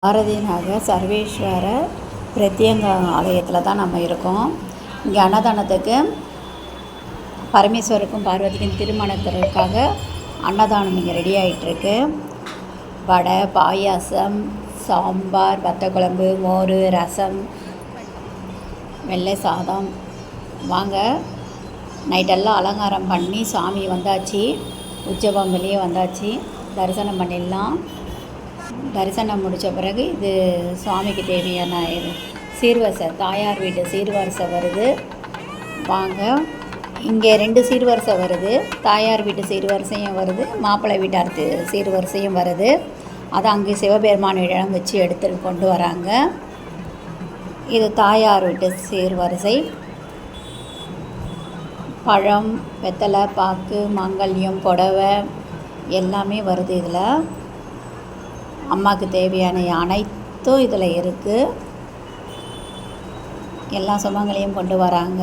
பாரதிநகர் சர்வேஸ்வர பிரத்யங்க ஆலயத்தில் தான் நம்ம இருக்கோம். இங்கே அன்னதானத்துக்கு பரமேஸ்வருக்கும் பார்வதிக்கும் திருமணத்திற்காக அன்னதானம் இங்கே ரெடி ஆகிட்டுருக்கு. வடை, பாயாசம், சாம்பார், வத்தக்குழம்பு, மோர், ரசம், வெள்ளை சாதம். வாங்க, நைட்டெல்லாம் அலங்காரம் பண்ணி சாமி வந்தாச்சு, உற்சவம் வெளியே வந்தாச்சு, தரிசனம் பண்ணிடலாம். தரிசனம் முடித்த பிறகு இது சுவாமிக்கு தேவையான சீர்வரிசை, தாயார் வீட்டு சீர்வரிசை வருது. வாங்க, இங்கே 2 சீர்வரிசை வருது. தாயார் வீட்டு சீர்வரிசையும் வருது, மாப்பிள்ளை வீட்டார் சீர்வரிசையும் வருது. அதை அங்கே சிவபெருமானிடம் வச்சு எடுத்துட்டு கொண்டு வராங்க. இது தாயார் வீட்டு சீர்வரிசை. பழம், வெத்தலை பாக்கு, மாங்கல்யம், புடவை எல்லாமே வருது. இதில் அம்மாவுக்கு தேவையான அனைத்தும் இதில் இருக்குது. எல்லா சுமங்களையும் கொண்டு வராங்க.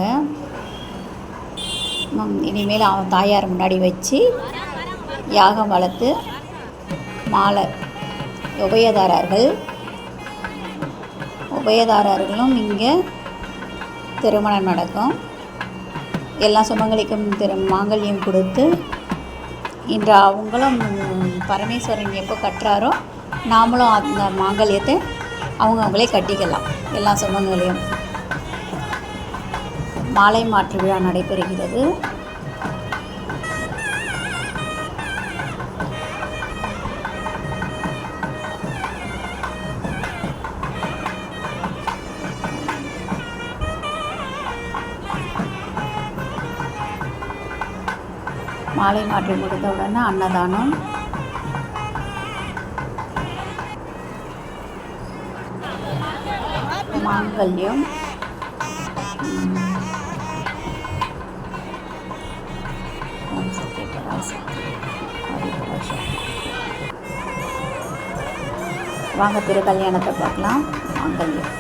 இனிமேல் அவன் தாயார் முன்னாடி வச்சு யாகம் வளர்த்து மாலை உபயதாரர்களும் இங்கே திருமணம் நடக்கும். எல்லா சுமங்கலிக்கும் மாங்கல்யம் கொடுத்து இன்று அவங்களும் பரமேஸ்வரன் எப்போ கட்டுறாரோ நாமளும் அந்த மாங்கல்யத்தை அவங்களே கட்டிக்கலாம். எல்லா சுமங்களையும் மாலை மாற்று விழா நடைபெறுகிறது. மாலை மாற்றி முடித்தவுடனே அன்னதானம். மாங்கல்யம், வாங்க திருக்கல்யாணத்தை பார்க்கலாம். மாங்கல்யம்